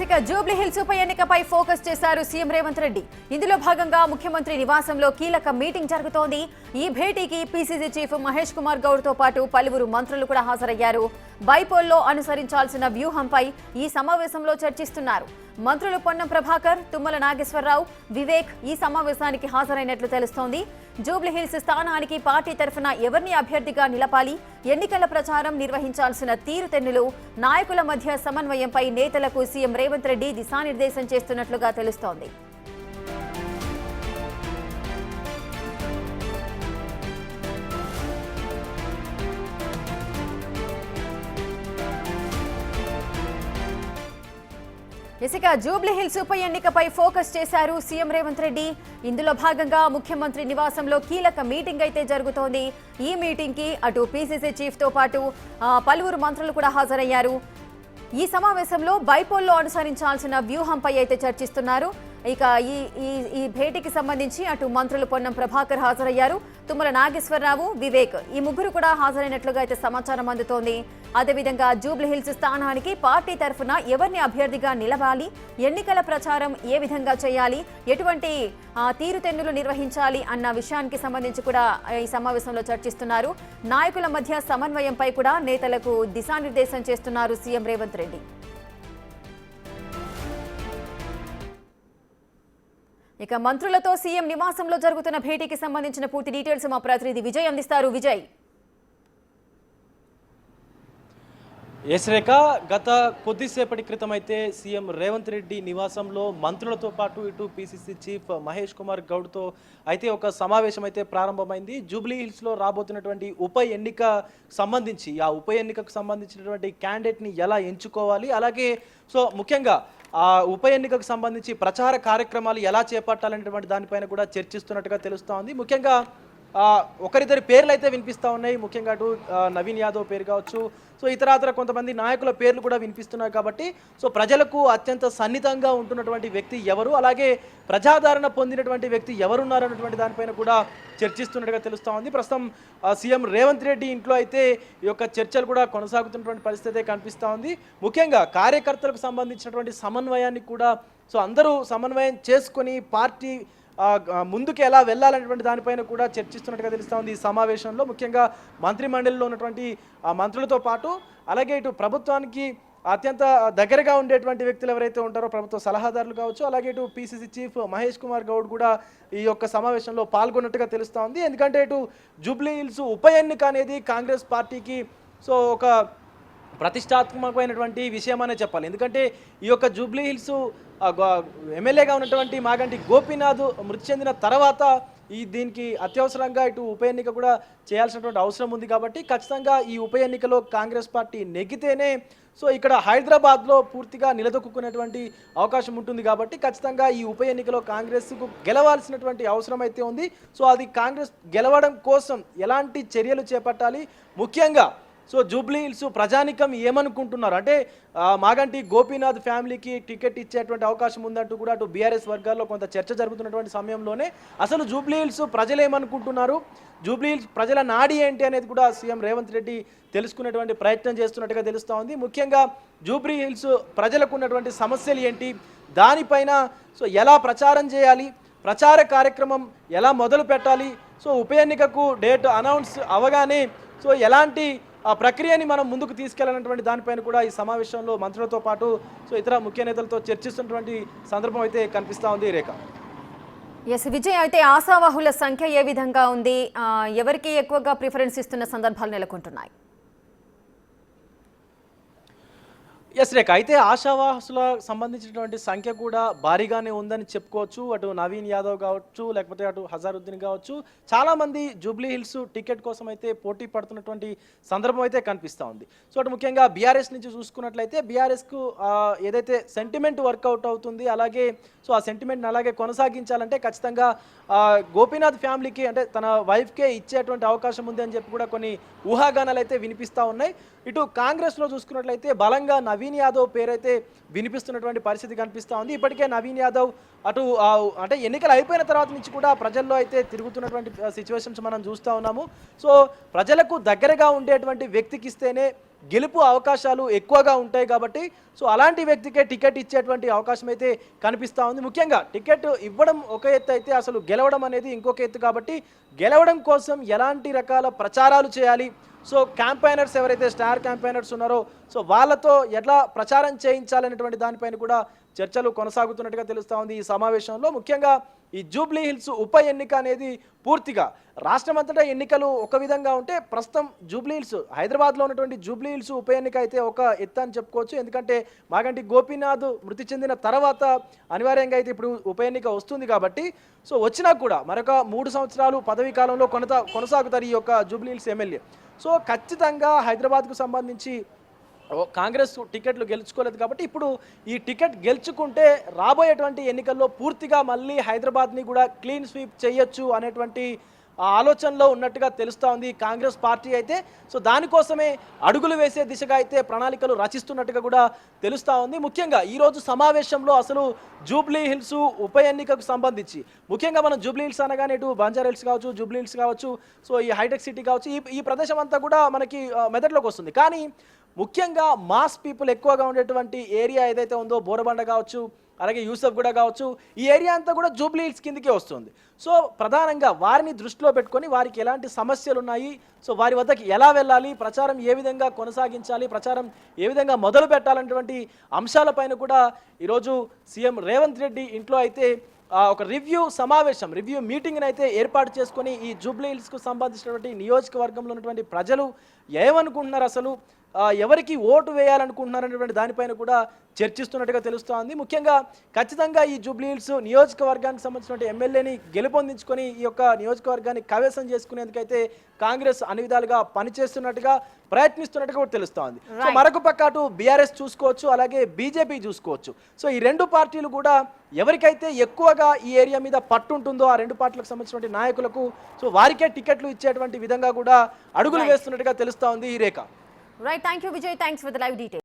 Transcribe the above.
ఇక Jubilee hills ఉప ఎన్నికపై focus చేశారు సీఎం రేవంత్ రెడ్డి. ఇందులో భాగంగా ముఖ్యమంత్రి నివాసంలో కీలక మీటింగ్ జరుగుతోంది. ఈ భేటీకి పీసీసీ చీఫ్ మహేష్ కుమార్ గౌడ్ తో పాటు పలువురు మంత్రులు కూడా హాజరయ్యారు. బైపోల్లో అనుసరించాల్సిన వ్యూహంపై ఈ సమావేశంలో చర్చిస్తున్నారు. మంత్రులు పొన్నం ప్రభాకర్, తుమ్మల నాగేశ్వరరావు, వివేక్ ఈ సమావేశానికి హాజరైనట్లు తెలుస్తోంది. జూబ్లీ హిల్స్ స్థానానికి పార్టీ తరఫున ఎవరిని అభ్యర్థిగా నిలపాలి, ఎన్నికల ప్రచారం నిర్వహించాల్సిన తీరుతెన్నులు, నాయకుల మధ్య సమన్వయంపై నేతలకు సీఎం రేవంత్ రెడ్డి దిశానిర్దేశం చేస్తున్నట్లుగా తెలుస్తోంది. ఇక జూబ్లీ హిల్స్ ఉప ఎన్నికపై ఫోకస్ చేశారు సీఎం రేవంత్ రెడ్డి. ఇందులో భాగంగా ముఖ్యమంత్రి నివాసంలో కీలక మీటింగ్ అయితే జరుగుతోంది. ఈ మీటింగ్ కి అటు పీసీసీ చీఫ్ తో పాటు పలువురు మంత్రులు కూడా హాజరయ్యారు. ఈ సమావేశంలో బైపోల్లో అనుసరించాల్సిన వ్యూహంపై అయితే చర్చిస్తున్నారు. ఇక ఈ భేటీకి సంబంధించి అటు మంత్రులు పొన్నం ప్రభాకర్ హాజరయ్యారు, తుమ్మల నాగేశ్వరరావు, వివేక్ ఈ ముగ్గురు కూడా హాజరైనట్లుగా అయితే సమాచారం అందుతోంది. అదేవిధంగా జూబ్లీ హిల్స్ స్థానానికి పార్టీ తరఫున ఎవరిని అభ్యర్థిగా నిలవాలి, ఎన్నికల ప్రచారం ఏ విధంగా చేయాలి, ఎటువంటి తీరుతెన్నులు నిర్వహించాలి అన్న విషయానికి సంబంధించి కూడా ఈ సమావేశంలో చర్చిస్తున్నారు. నాయకుల మధ్య సమన్వయంపై కూడా నేతలకు దిశానిర్దేశం చేస్తున్నారు సీఎం రేవంత్ రెడ్డి. ఇక మంత్రులతో సీఎం నివాసంలో జరుగుతున్న భేటీకి సంబంధించిన పూర్తి డీటెయిల్స్ మా ప్రతినిధి విజయ్ అందిస్తారు. విజయ్. రేఖ, గత కొద్దిసేపటి క్రితం అయితే సీఎం రేవంత్ రెడ్డి నివాసంలో మంత్రులతో పాటు ఇటు పీసీసీ చీఫ్ మహేష్ కుమార్ గౌడ్తో అయితే ఒక సమావేశం అయితే ప్రారంభమైంది. జూబ్లీ హిల్స్లో రాబోతున్నటువంటి ఉప ఎన్నిక సంబంధించి ఆ ఉప ఎన్నికకు సంబంధించినటువంటి క్యాండిడేట్ని ఎలా ఎంచుకోవాలి, అలాగే సో ముఖ్యంగా ఆ ఉప ఎన్నికకు సంబంధించి ప్రచార కార్యక్రమాలు ఎలా చేపట్టాలనేటువంటి దానిపైన కూడా చర్చిస్తున్నట్టుగా తెలుస్తూ ఉంది. ముఖ్యంగా ఒకరిద్దరి పేర్లు అయితే వినిపిస్తూ ఉన్నాయి. ముఖ్యంగా అటు నవీన్ యాదవ్ పేరు కావచ్చు, సో ఇతర కొంతమంది నాయకుల పేర్లు కూడా వినిపిస్తున్నాయి. కాబట్టి సో ప్రజలకు అత్యంత సన్నిహితంగా ఉంటున్నటువంటి వ్యక్తి ఎవరు, అలాగే ప్రజాదరణ పొందినటువంటి వ్యక్తి ఎవరున్నారు అన్నటువంటి దానిపైన కూడా చర్చిస్తున్నట్టుగా తెలుస్తూ ఉంది. ప్రస్తుతం సీఎం రేవంత్ రెడ్డి ఇంట్లో అయితే ఈ యొక్క చర్చలు కూడా కొనసాగుతున్నటువంటి పరిస్థితి కనిపిస్తూ ఉంది. ముఖ్యంగా కార్యకర్తలకు సంబంధించినటువంటి సమన్వయాన్ని కూడా సో అందరూ సమన్వయం చేసుకొని పార్టీ ముందుకు ఎలా వెళ్ళాలనేటువంటి దానిపైన కూడా చర్చిస్తున్నట్టుగా తెలుస్తూ ఉంది. ఈ సమావేశంలో ముఖ్యంగా మంత్రిమండలిలో ఉన్నటువంటి మంత్రులతో పాటు అలాగే ఇటు ప్రభుత్వానికి అత్యంత దగ్గరగా ఉండేటువంటి వ్యక్తులు ఎవరైతే ఉంటారో ప్రభుత్వ సలహాదారులు కావచ్చు, అలాగే ఇటు పీసీసీ చీఫ్ మహేష్ కుమార్ గౌడ్ కూడా ఈ యొక్క సమావేశంలో పాల్గొన్నట్టుగా తెలుస్తూ ఉంది. ఎందుకంటే ఇటు జూబ్లీ హిల్స్ ఉప ఎన్నిక అనేది కాంగ్రెస్ పార్టీకి సో ఒక ప్రతిష్టాత్మకమైనటువంటి విషయం అనే చెప్పాలి. ఎందుకంటే ఈ యొక్క జూబ్లీ హిల్స్ ఎమ్మెల్యేగా ఉన్నటువంటి మాగంటి గోపీనాథ్ మృతి చెందిన తర్వాత దీనికి అత్యవసరంగా ఇటు ఉప ఎన్నిక కూడా చేయాల్సినటువంటి అవసరం ఉంది. కాబట్టి ఖచ్చితంగా ఈ ఉప ఎన్నికలో కాంగ్రెస్ పార్టీ నెగ్గితేనే సో ఇక్కడ హైదరాబాద్లో పూర్తిగా నిలదొక్కునేటువంటి అవకాశం ఉంటుంది. కాబట్టి ఖచ్చితంగా ఈ ఉప ఎన్నికలో కాంగ్రెస్కు గెలవాల్సినటువంటి అవసరం అయితే ఉంది. సో అది కాంగ్రెస్ గెలవడం కోసం ఎలాంటి చర్యలు చేపట్టాలి, ముఖ్యంగా సో జూబ్లీ హిల్స్ ప్రజానికం ఏమనుకుంటున్నారు అంటే మాగంటి గోపీనాథ్ ఫ్యామిలీకి టికెట్ ఇచ్చేటువంటి అవకాశం ఉందంటూ కూడా అటు బీఆర్ఎస్ వర్గాల్లో కొంత చర్చ జరుగుతున్నటువంటి సమయంలోనే అసలు జూబ్లీ హిల్స్ ప్రజలు ఏమనుకుంటున్నారు, జూబ్లీ హిల్స్ ప్రజల నాడి ఏంటి అనేది కూడా సీఎం రేవంత్ రెడ్డి తెలుసుకునేటువంటి ప్రయత్నం చేస్తున్నట్టుగా తెలుస్తూ ఉంది. ముఖ్యంగా జూబ్లీ హిల్స్ ప్రజలకు ఉన్నటువంటి సమస్యలు ఏంటి, దానిపైన సో ఎలా ప్రచారం చేయాలి, ప్రచార కార్యక్రమం ఎలా మొదలు పెట్టాలి, సో ఉప ఎన్నికకు డేట్ అనౌన్స్ అవగానే సో ఎలాంటి ఆ ప్రక్రియని మనం ముందుకు తీసుకెళ్లాలన్నటువంటి దానిపైన కూడా ఈ సమావేశంలో మంత్రులతో పాటు సో ఇతర ముఖ్య నేతలతో చర్చిస్తున్నటువంటి సందర్భం అయితే కనిపిస్తూ ఉంది. రేఖ. విజయ్, అయితే ఆశావాహుల సంఖ్య ఏ విధంగా ఉంది, ఎవరికి ఎక్కువగా ప్రిఫరెన్స్ ఇస్తున్న సందర్భాలు నెలకొంటున్నాయి? రేఖ, అయితే ఆశావాహుల సంబంధించినటువంటి సంఖ్య కూడా భారీగానే ఉందని చెప్పుకోవచ్చు. అటు నవీన్ యాదవ్ కావచ్చు, లేకపోతే అటు హజారుద్దీన్ కావచ్చు, చాలామంది జూబ్లీ హిల్స్ టికెట్ కోసం అయితే పోటీ పడుతున్నటువంటి సందర్భం అయితే కనిపిస్తూ ఉంది. సో అటు ముఖ్యంగా బీఆర్ఎస్ నుంచి చూసుకున్నట్లయితే బీఆర్ఎస్కు ఏదైతే సెంటిమెంట్ వర్కౌట్ అవుతుంది, అలాగే సో ఆ సెంటిమెంట్ని అలాగే కొనసాగించాలంటే ఖచ్చితంగా గోపీనాథ్ ఫ్యామిలీకి అంటే తన వైఫ్కే ఇచ్చేటువంటి అవకాశం ఉంది అని చెప్పి కూడా కొన్ని ఊహాగానాలు అయితే వినిపిస్తూ ఉన్నాయి. ఇటు కాంగ్రెస్లో చూసుకున్నట్లయితే బలంగా నవీన్ యాదవ్ పేరైతే వినిపిస్తున్నటువంటి పరిస్థితి కనిపిస్తూ ఉంది. ఇప్పటికే నవీన్ యాదవ్ అటు అంటే ఎన్నికలు అయిపోయిన తర్వాత నుంచి కూడా ప్రజల్లో అయితే తిరుగుతున్నటువంటి సిచ్యువేషన్స్ మనం చూస్తూ ఉన్నాము. సో ప్రజలకు దగ్గరగా ఉండేటువంటి వ్యక్తికి ఇస్తేనే గెలుపు అవకాశాలు ఎక్కువగా ఉంటాయి కాబట్టి సో అలాంటి వ్యక్తికే టికెట్ ఇచ్చేటువంటి అవకాశం అయితే కనిపిస్తూ ఉంది. ముఖ్యంగా టికెట్ ఇవ్వడం ఒక ఎత్తు అయితే అసలు గెలవడం అనేది ఇంకొక ఎత్తు కాబట్టి గెలవడం కోసం ఎలాంటి రకాల ప్రచారాలు చేయాలి, సో క్యాంపైనర్స్ ఎవరైతే స్టార్ క్యాంపైనర్స్ ఉన్నారో సో వాళ్ళతో ఎట్లా ప్రచారం చేయించాలనేటువంటి దానిపైన కూడా చర్చలు కొనసాగుతున్నట్టుగా తెలుస్తూ ఉంది ఈ సమావేశంలో. ముఖ్యంగా ఈ జూబ్లీ హిల్స్ ఉప ఎన్నిక అనేది పూర్తిగా రాష్ట్రమంతటా ఎన్నికలు ఒక విధంగా ఉంటే ప్రస్తుతం జూబ్లీ హిల్స్ హైదరాబాద్లో ఉన్నటువంటి జూబ్లీ హిల్స్ ఉప ఎన్నిక అయితే ఒక ఎత్తు అని చెప్పుకోవచ్చు. ఎందుకంటే మాగంటి గోపీనాథ్ మృతి చెందిన తర్వాత అనివార్యంగా అయితే ఇప్పుడు ఉప ఎన్నిక వస్తుంది కాబట్టి సో వచ్చినా కూడా మరొక 3 సంవత్సరాలు పదవీ కాలంలో కొనసాగుతారు ఈ యొక్క జూబ్లీ హిల్స్ ఎమ్మెల్యే. సో ఖచ్చితంగా హైదరాబాద్కు సంబంధించి కాంగ్రెస్ టికెట్లు గెలుచుకోలేదు కాబట్టి ఇప్పుడు ఈ టికెట్ గెలుచుకుంటే రాబోయేటువంటి ఎన్నికల్లో పూర్తిగా మళ్ళీ హైదరాబాద్ని కూడా క్లీన్ స్వీప్ చేయొచ్చు అనేటువంటి ఆలోచనలో ఉన్నట్టుగా తెలుస్తూ ఉంది కాంగ్రెస్ పార్టీ అయితే. సో దానికోసమే అడుగులు వేసే దిశగా అయితే ప్రణాళికలు రచిస్తున్నట్టుగా కూడా తెలుస్తూ ఉంది. ముఖ్యంగా ఈరోజు సమావేశంలో అసలు జూబ్లీ హిల్స్ ఉప ఎన్నికకు సంబంధించి ముఖ్యంగా మనం జూబ్లీ హిల్స్ అనగానే ఇటు బంజారా హిల్స్ కావచ్చు, జూబ్లీ హిల్స్ కావచ్చు, సో ఈ హైటెక్ సిటీ కావచ్చు, ఈ ప్రదేశం అంతా కూడా మనకి మెదడులోకి వస్తుంది. కానీ ముఖ్యంగా మాస్ పీపుల్ ఎక్కువగా ఉండేటువంటి ఏరియా ఏదైతే ఉందో బోరబండ కావచ్చు, అలాగే యూసఫ్ కూడా కావచ్చు, ఈ ఏరియా అంతా కూడా జూబ్లీ హిల్స్ కిందకే వస్తుంది. సో ప్రధానంగా వారిని దృష్టిలో పెట్టుకొని వారికి ఎలాంటి సమస్యలు ఉన్నాయి, సో వారి వద్దకి ఎలా వెళ్ళాలి, ప్రచారం ఏ విధంగా కొనసాగించాలి, ప్రచారం ఏ విధంగా మొదలు పెట్టాలనేటువంటి అంశాలపైన కూడా ఈరోజు సీఎం రేవంత్ రెడ్డి ఇంట్లో అయితే ఒక రివ్యూ మీటింగ్ని అయితే ఏర్పాటు చేసుకొని ఈ జూబ్లీ హిల్స్కు సంబంధించినటువంటి నియోజకవర్గంలో ఉన్నటువంటి ప్రజలు ఏమనుకుంటున్నారు, అసలు ఎవరికి ఓటు వేయాలనుకుంటున్నారనేటువంటి దానిపైన కూడా చర్చిస్తున్నట్టుగా తెలుస్తోంది. ముఖ్యంగా ఖచ్చితంగా ఈ జూబ్లీ హిల్స్ నియోజకవర్గానికి సంబంధించిన ఎమ్మెల్యేని గెలుపొందించుకొని ఈ యొక్క నియోజకవర్గాన్ని కైవసం చేసుకునేందుకైతే కాంగ్రెస్ అన్ని విధాలుగా పనిచేస్తున్నట్టుగా ప్రయత్నిస్తున్నట్టుగా కూడా తెలుస్తోంది. సో మరొక పక్క అటు బీఆర్ఎస్ చూసుకోవచ్చు, అలాగే బీజేపీ చూసుకోవచ్చు. సో ఈ రెండు పార్టీలు కూడా ఎవరికైతే ఎక్కువగా ఈ ఏరియా మీద పట్టుంటుందో ఆ రెండు పార్టీలకు సంబంధించిన నాయకులకు సో వారికే టికెట్లు ఇచ్చేటువంటి విధంగా కూడా అడుగులు వేస్తున్నట్టుగా తెలుస్తోంది ఈ రేఖ. Right, thank you Vijay, thanks for the live details.